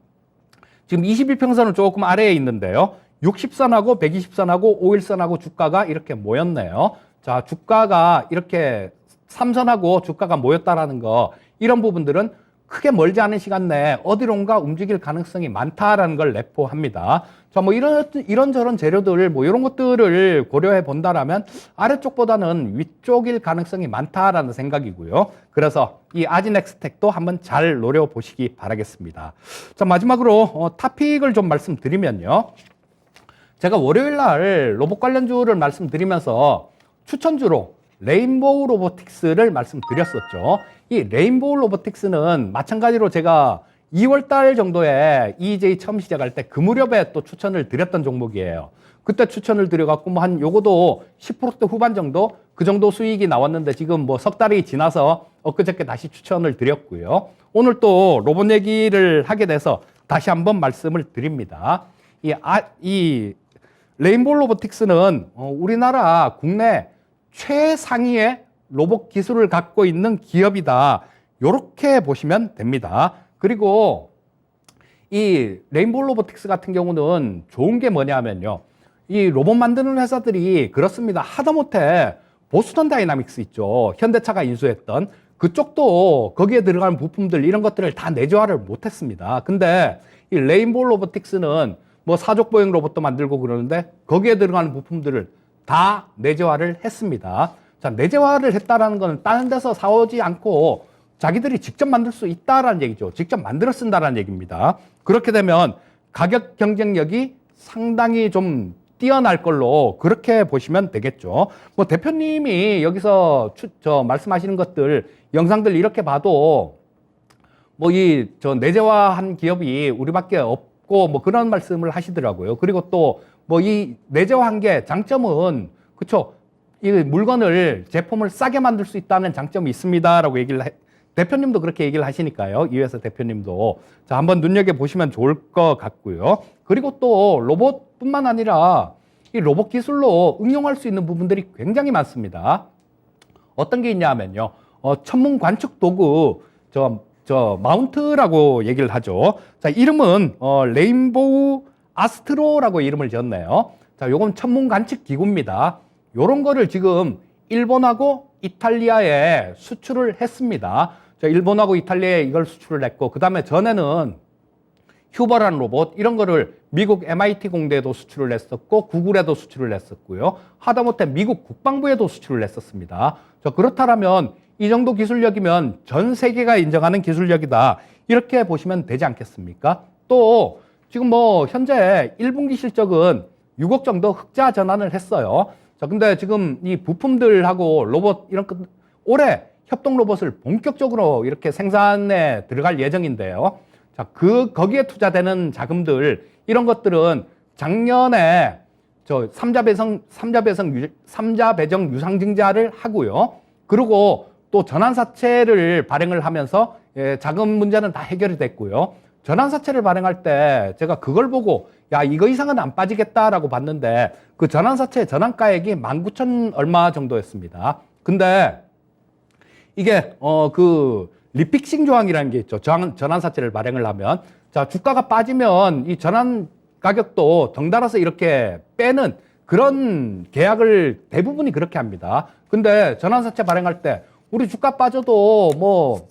지금 21평선은 조금 아래에 있는데요. 60선하고 120선하고 5일선하고 주가가 이렇게 모였네요. 자, 주가가 이렇게 3선하고 주가가 모였다라는 거, 이런 부분들은 크게 멀지 않은 시간 내에 어디론가 움직일 가능성이 많다라는 걸 내포합니다. 자, 뭐 이런저런 재료들, 뭐 이런 것들을 고려해 본다라면 아래쪽보다는 위쪽일 가능성이 많다라는 생각이고요. 그래서 이 아지넥스텍도 한번 잘 노려보시기 바라겠습니다. 자, 마지막으로 타픽을 좀 말씀드리면요. 제가 월요일 날 로봇 관련주를 말씀드리면서 추천주로 레인보우 로보틱스를 말씀드렸었죠. 이 레인보우 로보틱스는 마찬가지로 제가 2월 달 정도에 EJ 처음 시작할 때 그 무렵에 또 추천을 드렸던 종목이에요. 그때 추천을 드려갖고 뭐 한 요거도 10% 후반 정도 그 정도 수익이 나왔는데, 지금 뭐 석 달이 지나서 엊그저께 다시 추천을 드렸고요. 오늘 또 로봇 얘기를 하게 돼서 다시 한번 말씀을 드립니다. 이 레인보우 로보틱스는 우리나라 국내 최상위의 로봇 기술을 갖고 있는 기업이다. 이렇게 보시면 됩니다. 그리고 이 레인보우 로보틱스 같은 경우는 좋은 게 뭐냐면요. 이 로봇 만드는 회사들이 그렇습니다. 하다못해 보스턴 다이나믹스 있죠. 현대차가 인수했던 그쪽도 거기에 들어가는 부품들 이런 것들을 다 내재화를 못했습니다. 근데 이 레인보우 로보틱스는 뭐 사족보행 로봇도 만들고 그러는데 거기에 들어가는 부품들을 다 내재화를 했습니다. 자, 내재화를 했다라는 건 다른 데서 사오지 않고 자기들이 직접 만들 수 있다라는 얘기죠. 직접 만들어 쓴다라는 얘기입니다. 그렇게 되면 가격 경쟁력이 상당히 좀 뛰어날 걸로 그렇게 보시면 되겠죠. 뭐 대표님이 여기서 말씀하시는 것들, 영상들 이렇게 봐도 뭐 내재화한 기업이 우리밖에 없고 뭐 그런 말씀을 하시더라고요. 그리고 또 뭐 이 내재화한 게 장점은, 그쵸, 이 물건을 제품을 싸게 만들 수 있다는 장점이 있습니다라고 대표님도 그렇게 얘기를 하시니까요. 이 회사 대표님도. 자, 한번 눈여겨보시면 좋을 것 같고요. 그리고 또 로봇뿐만 아니라 이 로봇 기술로 응용할 수 있는 부분들이 굉장히 많습니다. 어떤 게 있냐 하면요. 천문 관측 도구, 마운트라고 얘기를 하죠. 자, 이름은 레인보우 아스트로라고 이름을 지었네요. 자, 요건 천문 관측 기구입니다. 요런 거를 지금 일본하고 이탈리아에 수출을 했습니다. 자, 일본하고 이탈리아에 이걸 수출을 했고, 그 다음에 전에는 휴버라는 로봇, 이런 거를 미국 MIT 공대에도 수출을 했었고, 구글에도 수출을 했었고요. 하다못해 미국 국방부에도 수출을 했었습니다. 자, 그렇다면 이 정도 기술력이면 전 세계가 인정하는 기술력이다. 이렇게 보시면 되지 않겠습니까? 또 지금 뭐 현재 1분기 실적은 6억 정도 흑자 전환을 했어요. 자, 근데 지금 이 부품들하고 로봇 이런 것, 올해 협동 로봇을 본격적으로 이렇게 생산에 들어갈 예정인데요. 자, 거기에 투자되는 자금들, 이런 것들은 작년에 삼자 배정 유상증자를 하고요. 그리고 또 전환사채를 발행을 하면서 자금 문제는 다 해결이 됐고요. 전환사채를 발행할 때 제가 그걸 보고 야, 이거 이상은 안 빠지겠다라고 봤는데 그 전환사채 전환가액이 19,000 얼마 정도였습니다. 근데 이게 그 리픽싱 조항이라는 게 있죠. 전환사채를 발행을 하면, 자, 주가가 빠지면 이 전환 가격도 덩달아서 이렇게 빼는 그런 계약을 대부분이 그렇게 합니다. 근데 전환사채 발행할 때 우리 주가 빠져도 뭐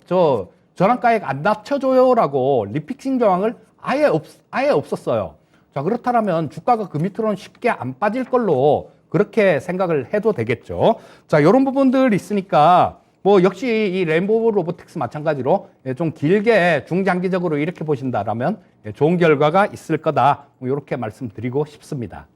전환가액 안 낮춰줘요라고 리픽싱 조항을 아예 없었어요. 자, 그렇다면 주가가 그 밑으로는 쉽게 안 빠질 걸로 그렇게 생각을 해도 되겠죠. 자, 이런 부분들 있으니까 뭐 역시 이 레인보우 로보틱스 마찬가지로 좀 길게 중장기적으로 이렇게 보신다라면 좋은 결과가 있을 거다. 뭐 이렇게 말씀드리고 싶습니다.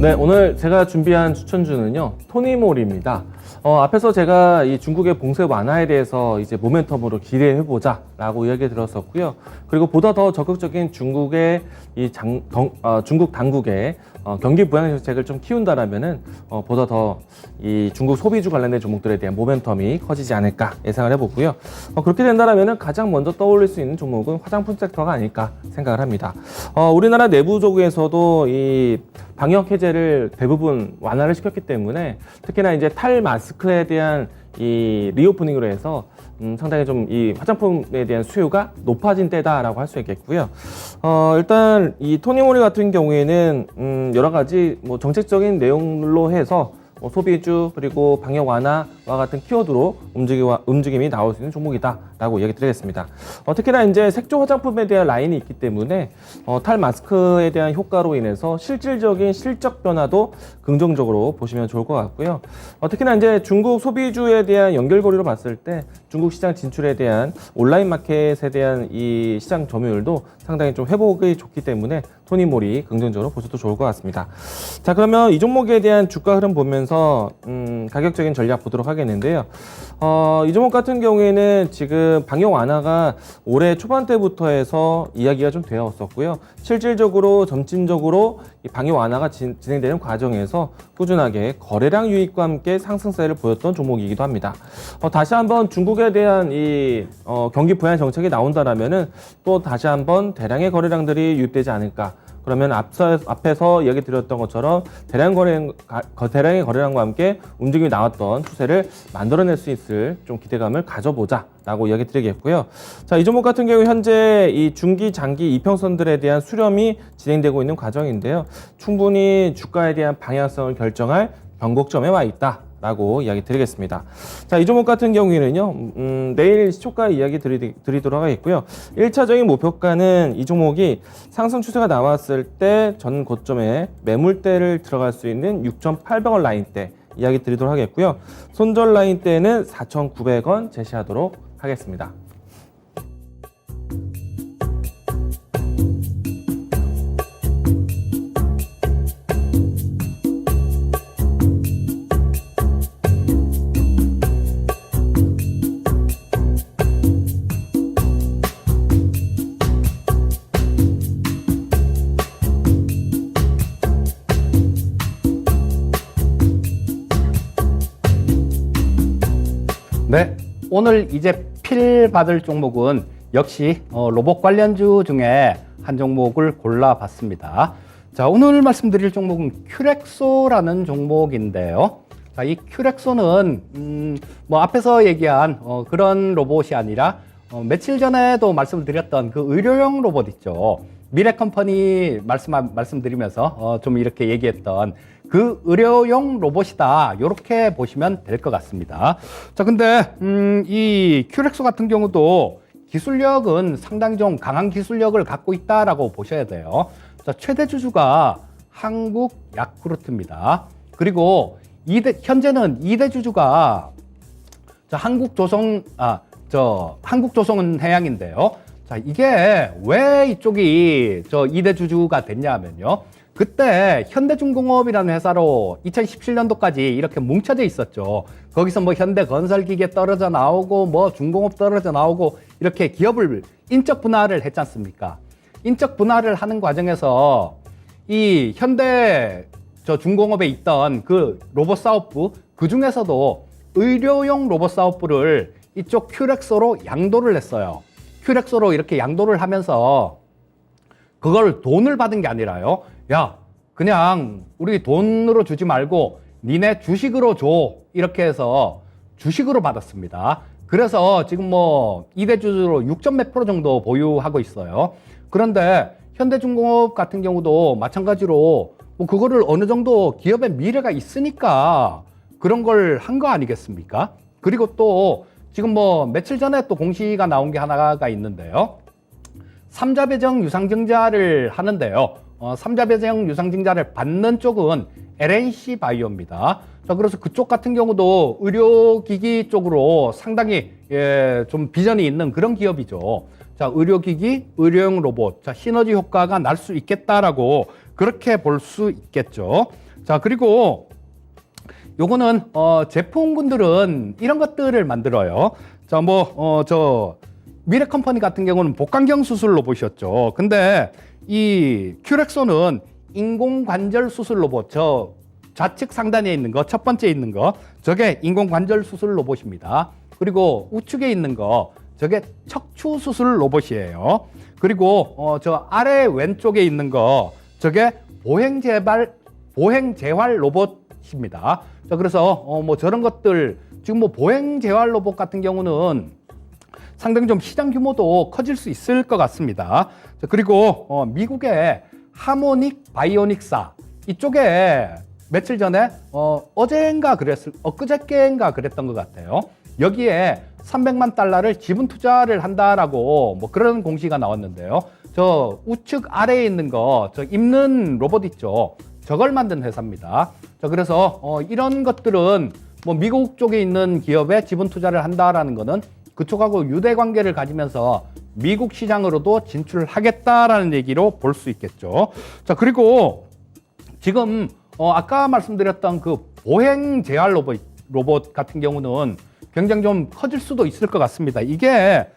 네, 오늘 제가 준비한 추천주는요, 토니모리입니다. 앞에서 제가 이 중국의 봉쇄 완화에 대해서 이제 모멘텀으로 기대해보자 라고 이야기 들었었고요. 그리고 보다 더 적극적인 중국의 중국 당국의 경기 부양 정책을 좀 키운다라면은 보다 더 이 중국 소비주 관련된 종목들에 대한 모멘텀이 커지지 않을까 예상을 해보고요. 그렇게 된다라면은 가장 먼저 떠올릴 수 있는 종목은 화장품 섹터가 아닐까 생각을 합니다. 우리나라 내부적에서도 이 방역 해제를 대부분 완화를 시켰기 때문에 특히나 이제 탈마스크에 대한 이 리오프닝으로 해서 상당히 좀 이 화장품에 대한 수요가 높아진 때다라고 할 수 있겠고요. 일단 이 토니모리 같은 경우에는 여러 가지 뭐 정책적인 내용로 해서 소비주 그리고 방역 완화와 같은 키워드로 움직임이 나올 수 있는 종목이다라고 이야기 드리겠습니다. 특히나 이제 색조 화장품에 대한 라인이 있기 때문에 탈마스크에 대한 효과로 인해서 실질적인 실적 변화도 긍정적으로 보시면 좋을 것 같고요. 특히나 이제 중국 소비주에 대한 연결고리로 봤을 때 중국 시장 진출에 대한 온라인 마켓에 대한 이 시장 점유율도 상당히 좀 회복이 좋기 때문에 토니모리 긍정적으로 보셔도 좋을 것 같습니다. 자, 그러면 이 종목에 대한 주가 흐름 보면서 가격적인 전략 보도록 하겠는데요. 이 종목 같은 경우에는 지금 방역 완화가 올해 초반 때부터 해서 이야기가 좀 되어 왔었고요. 실질적으로 점진적으로 이 방역 완화가 진행되는 과정에서 꾸준하게 거래량 유입과 함께 상승세를 보였던 종목이기도 합니다. 다시 한번 중국에 대한 이 경기 부양 정책이 나온다라면은 또 다시 한번 대량의 거래량들이 유입되지 않을까. 그러면 앞에서 이야기 드렸던 것처럼 대량의 거래량과 함께 움직임이 나왔던 추세를 만들어낼 수 있을 좀 기대감을 가져보자라고 이야기 드리겠고요. 자, 이 종목 같은 경우 현재 이 중기, 장기 이평선들에 대한 수렴이 진행되고 있는 과정인데요. 충분히 주가에 대한 방향성을 결정할 변곡점에 와 있다. 라고 이야기 드리겠습니다. 자, 이 종목 같은 경우에는요, 내일 시초가 이야기 드리도록 하겠고요. 1차적인 목표가는 이 종목이 상승 추세가 나왔을 때 전 고점에 매물대를 들어갈 수 있는 6,800원 라인대 이야기 드리도록 하겠고요. 손절 라인대는 4,900원 제시하도록 하겠습니다. 네, 오늘 이제 필 받을 종목은 역시 로봇 관련주 중에 한 종목을 골라봤습니다. 자, 오늘 말씀드릴 종목은 큐렉소라는 종목인데요. 자, 이 큐렉소는 뭐 앞에서 얘기한 그런 로봇이 아니라 며칠 전에도 말씀을 드렸던 그 의료용 로봇 있죠. 미래컴퍼니 말씀드리면서 좀 이렇게 얘기했던 그 의료용 로봇이다. 이렇게 보시면 될 것 같습니다. 자, 근데 이 큐렉소 같은 경우도 기술력은 상당히 좀 강한 기술력을 갖고 있다라고 보셔야 돼요. 자, 최대 주주가 한국 야쿠르트입니다. 그리고 현재는 2대 주주가 한국조선해양인데요. 자, 이게 왜 이쪽이 2대 주주가 됐냐면요. 그때 현대중공업이라는 회사로 2017년도까지 이렇게 뭉쳐져 있었죠. 거기서 뭐 현대건설기계 떨어져 나오고 뭐 중공업 떨어져 나오고 이렇게 기업을 인적 분할을 했지 않습니까? 인적 분할을 하는 과정에서 이 현대 중공업에 있던 그 로봇 사업부, 그 중에서도 의료용 로봇 사업부를 이쪽 큐렉소로 양도를 했어요. 큐렉소로 이렇게 양도를 하면서 그걸 돈을 받은 게 아니라요. 야, 그냥 우리 돈으로 주지 말고 니네 주식으로 줘. 이렇게 해서 주식으로 받았습니다. 그래서 지금 뭐 이대주주로 6점 몇 프로 정도 보유하고 있어요. 그런데 현대중공업 같은 경우도 마찬가지로 뭐 그거를 어느 정도 기업의 미래가 있으니까 그런 걸 한 거 아니겠습니까? 그리고 또 지금 뭐 며칠 전에 또 공시가 나온 게 하나가 있는데요. 삼자배정 유상증자를 하는데요. 삼자배정 유상증자를 받는 쪽은 LNC 바이오입니다. 자, 그래서 그쪽 같은 경우도 의료기기 쪽으로 상당히 좀 비전이 있는 그런 기업이죠. 자, 의료기기, 의료용 로봇, 자, 시너지 효과가 날 수 있겠다라고 그렇게 볼 수 있겠죠. 자, 그리고 요거는 제품군들은 이런 것들을 만들어요. 자, 저 미래 컴퍼니 같은 경우는 복강경 수술 로봇이었죠. 근데 이 큐렉소는 인공관절 수술 로봇, 저 좌측 상단에 있는 거, 첫 번째 있는 거, 저게 인공관절 수술 로봇입니다. 그리고 우측에 있는 거, 저게 척추 수술 로봇이에요. 그리고 저 아래 왼쪽에 있는 거, 저게 보행재활 로봇입니다. 자, 그래서 뭐 저런 것들 지금 뭐 보행재활 로봇 같은 경우는 상당히 좀 시장 규모도 커질 수 있을 것 같습니다. 자, 그리고 미국의 하모닉 바이오닉사 이쪽에 며칠 전에 어제인가 엊그저께인가 그랬던 것 같아요. 여기에 300만 달러를 지분 투자를 한다라고 뭐 그런 공시가 나왔는데요. 저 우측 아래에 있는 거, 저 입는 로봇 있죠. 저걸 만든 회사입니다. 자, 그래서 이런 것들은 뭐 미국 쪽에 있는 기업에 지분 투자를 한다라는 거는 그쪽하고 유대 관계를 가지면서 미국 시장으로도 진출하겠다라는 얘기로 볼 수 있겠죠. 자, 그리고 지금 아까 말씀드렸던 그 보행 재활 로봇 같은 경우는 굉장히 좀 커질 수도 있을 것 같습니다. 이게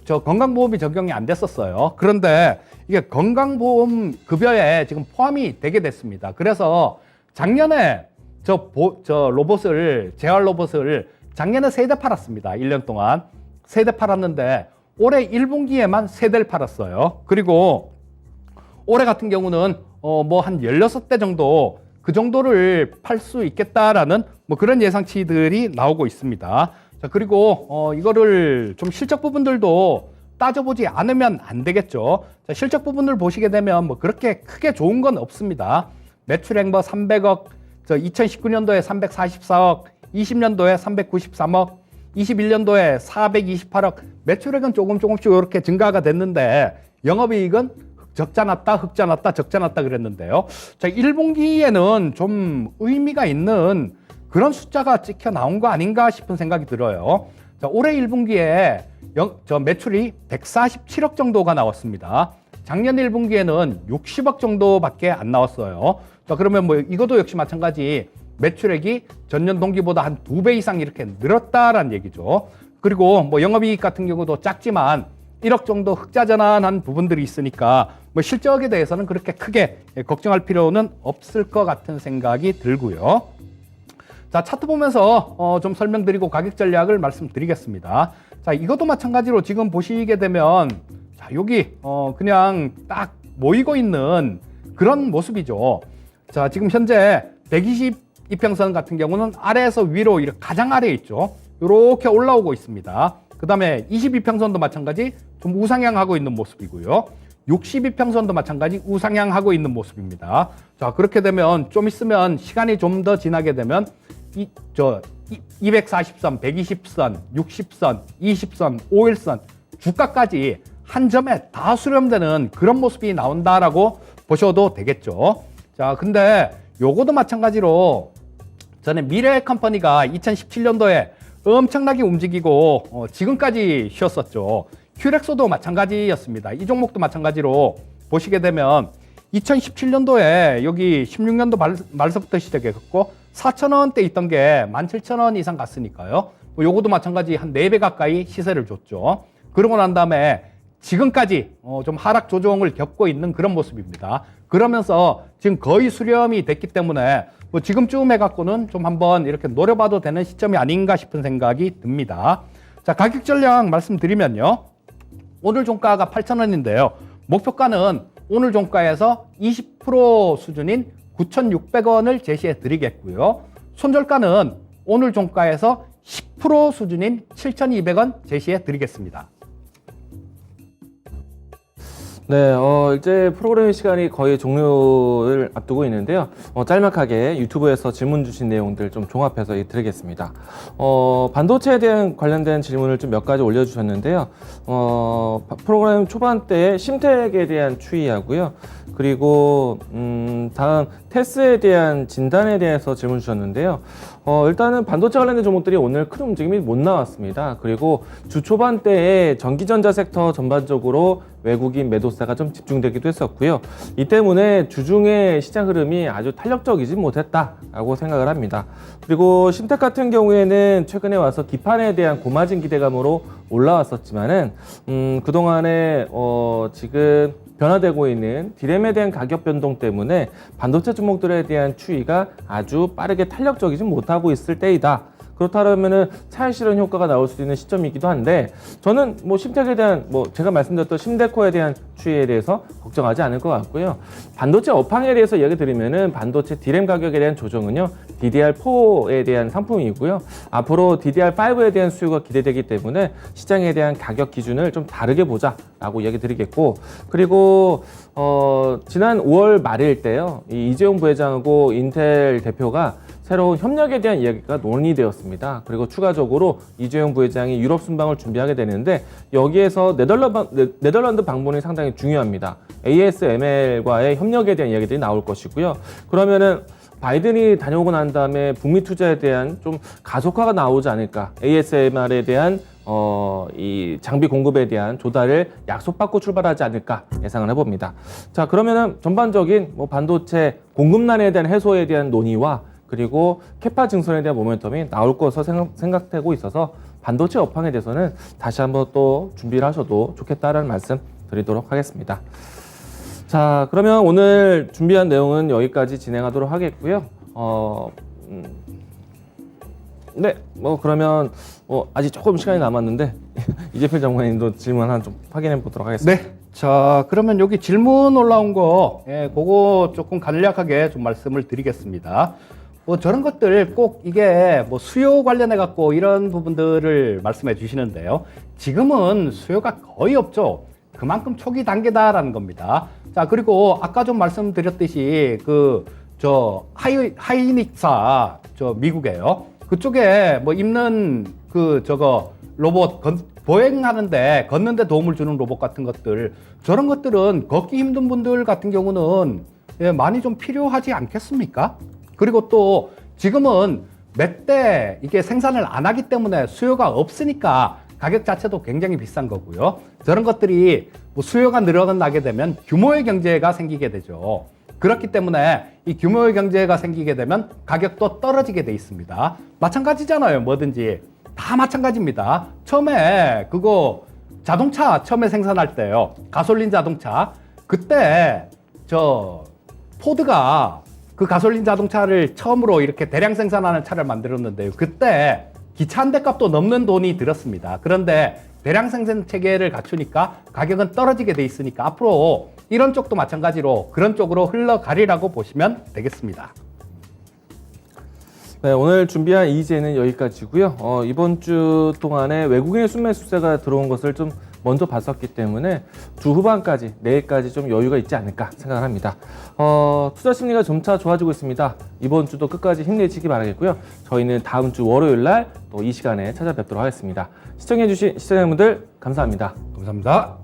건강보험이 적용이 안 됐었어요. 그런데 이게 건강보험 급여에 지금 포함이 되게 됐습니다. 그래서 작년에 저 재활 로봇을 작년에 3대 팔았습니다. 1년 동안 3대 팔았는데 올해 1분기에만 3대를 팔았어요. 그리고 올해 같은 경우는 뭐 한 16대 정도 그 정도를 팔 수 있겠다라는 뭐 그런 예상치들이 나오고 있습니다. 자, 그리고 이거를 좀 실적 부분들도 따져보지 않으면 안 되겠죠. 자, 실적 부분을 보시게 되면 뭐 그렇게 크게 좋은 건 없습니다. 매출액 뭐 300억, 2019년도에 344억, 20년도에 393억, 21년도에 428억, 매출액은 조금씩 이렇게 증가가 됐는데 영업이익은 적자 났다, 흑자 났다, 적자 났다 그랬는데요. 자, 1분기에는 좀 의미가 있는 그런 숫자가 찍혀 나온 거 아닌가 싶은 생각이 들어요. 자, 올해 1분기에 매출이 147억 정도가 나왔습니다. 작년 1분기에는 60억 정도밖에 안 나왔어요. 자, 그러면 뭐 이것도 역시 마찬가지 매출액이 전년 동기보다 한 2배 이상 이렇게 늘었다라는 얘기죠. 그리고 뭐 영업이익 같은 경우도 작지만 1억 정도 흑자 전환한 부분들이 있으니까 뭐 실적에 대해서는 그렇게 크게 걱정할 필요는 없을 것 같은 생각이 들고요. 자, 차트 보면서 좀 설명드리고 가격 전략을 말씀드리겠습니다. 자, 이것도 마찬가지로 지금 보시게 되면 자, 여기 그냥 딱 모이고 있는 그런 모습이죠. 자, 지금 현재 120 이평선 같은 경우는 아래에서 위로 이렇게 가장 아래에 있죠. 이렇게 올라오고 있습니다. 그 다음에 22평선도 마찬가지 좀 우상향하고 있는 모습이고요. 62평선도 마찬가지 우상향하고 있는 모습입니다. 자, 그렇게 되면 좀 있으면 시간이 좀 더 지나게 되면 240선, 120선, 60선, 20선, 5일선 주가까지 한 점에 다 수렴되는 그런 모습이 나온다라고 보셔도 되겠죠. 자, 근데 요거도 마찬가지로 전에 미래 컴퍼니가 2017년도에 엄청나게 움직이고 지금까지 쉬었었죠. 큐렉소도 마찬가지였습니다. 이 종목도 마찬가지로 보시게 되면 2017년도에 여기 16년도 말서부터 시작했고 4,000원대 있던 게 17,000원 이상 갔으니까요. 뭐 요거도 마찬가지 한 4배 가까이 시세를 줬죠. 그러고 난 다음에 지금까지 좀 하락 조정을 겪고 있는 그런 모습입니다. 그러면서 지금 거의 수렴이 됐기 때문에 뭐 지금쯤 해갖고는 좀 한번 이렇게 노려봐도 되는 시점이 아닌가 싶은 생각이 듭니다. 자, 가격 전략 말씀드리면요. 오늘 종가가 8,000원인데요. 목표가는 오늘 종가에서 20% 수준인 9,600원을 제시해 드리겠고요. 손절가는 오늘 종가에서 10% 수준인 7,200원 제시해 드리겠습니다. 네, 이제 프로그램 시간이 거의 종료를 앞두고 있는데요. 짤막하게 유튜브에서 질문 주신 내용들 좀 종합해서 드리겠습니다. 반도체에 대한 관련된 질문을 좀 몇 가지 올려주셨는데요. 프로그램 초반대에 심택에 대한 추이하고요. 그리고 다음 테스에 대한 진단에 대해서 질문 주셨는데요. 일단은 반도체 관련된 종목들이 오늘 큰 움직임이 못 나왔습니다. 그리고 주 초반대에 전기전자 섹터 전반적으로 외국인 매도세가 좀 집중되기도 했었고요. 이 때문에 주중의 시장 흐름이 아주 탄력적이지 못했다라고 생각을 합니다. 그리고 심택 같은 경우에는 최근에 와서 기판에 대한 고마진 기대감으로 올라왔었지만은 그동안에 지금 변화되고 있는 디램에 대한 가격 변동 때문에 반도체 종목들에 대한 추이가 아주 빠르게 탄력적이지 못하고 있을 때이다. 그렇다면은 차익 실현 효과가 나올 수 있는 시점이기도 한데, 저는 뭐 심택에 대한 제가 말씀드렸던 심데코에 대한 추이에 대해서 걱정하지 않을 것 같고요. 반도체 업황에 대해서 이야기 드리면은 반도체 디램 가격에 대한 조정은요, DDR4에 대한 상품이고요. 앞으로 DDR5에 대한 수요가 기대되기 때문에 시장에 대한 가격 기준을 좀 다르게 보자라고 이야기 드리겠고, 그리고 지난 5월 말일 때요, 이 이재용 부회장하고 인텔 대표가 새로운 협력에 대한 이야기가 논의되었습니다. 그리고 추가적으로 이재용 부회장이 유럽 순방을 준비하게 되는데, 여기에서 네덜란드 방문이 상당히 중요합니다. ASML과의 협력에 대한 이야기들이 나올 것이고요. 그러면은 바이든이 다녀오고 난 다음에 북미 투자에 대한 좀 가속화가 나오지 않을까, ASMR에 대한 이 장비 공급에 대한 조달을 약속받고 출발하지 않을까 예상을 해봅니다. 자, 그러면은 전반적인 반도체 공급난에 대한 해소에 대한 논의와 그리고 캐파 증선에 대한 모멘텀이 나올 것으로 생각되고 있어서 반도체 업황에 대해서는 다시 한번 또 준비를 하셔도 좋겠다라는 말씀 드리도록 하겠습니다. 자, 그러면 오늘 준비한 내용은 여기까지 진행하도록 하겠고요. 네, 그러면 아직 조금 시간이 남았는데 이재필 전문가님도 질문 하나 좀 확인해 보도록 하겠습니다. 네. 자, 그러면 여기 질문 올라온 거, 그거 조금 간략하게 좀 말씀을 드리겠습니다. 저런 것들 꼭 이게 수요 관련해 갖고 이런 부분들을 말씀해 주시는데요. 지금은 수요가 거의 없죠. 그만큼 초기 단계다라는 겁니다. 자, 그리고 아까 좀 말씀드렸듯이 하이닉사 미국에요. 그쪽에 입는 로봇 보행하는데 걷는데 도움을 주는 로봇 같은 것들, 저런 것들은 걷기 힘든 분들 같은 경우는 많이 좀 필요하지 않겠습니까? 그리고 또 지금은 몇 대 이게 생산을 안 하기 때문에 수요가 없으니까 가격 자체도 굉장히 비싼 거고요. 저런 것들이 수요가 늘어나게 되면 규모의 경제가 생기게 되죠. 그렇기 때문에 이 규모의 경제가 생기게 되면 가격도 떨어지게 돼 있습니다. 마찬가지잖아요. 뭐든지 다 마찬가지입니다. 처음에 자동차 처음에 생산할 때요, 가솔린 자동차, 그때 포드가 그 가솔린 자동차를 처음으로 이렇게 대량 생산하는 차를 만들었는데요. 그때 기차 한 대 값도 넘는 돈이 들었습니다. 그런데 대량 생산 체계를 갖추니까 가격은 떨어지게 돼 있으니까 앞으로 이런 쪽도 마찬가지로 그런 쪽으로 흘러가리라고 보시면 되겠습니다. 네, 오늘 준비한 EJ는 여기까지고요. 이번 주 동안에 외국인의 순매수세가 들어온 것을 좀 먼저 봤었기 때문에 주 후반까지, 내일까지 좀 여유가 있지 않을까 생각을 합니다. 투자 심리가 점차 좋아지고 있습니다. 이번 주도 끝까지 힘내시기 바라겠고요. 저희는 다음 주 월요일 날 또 이 시간에 찾아뵙도록 하겠습니다. 시청해주신 시청자분들 감사합니다. 감사합니다.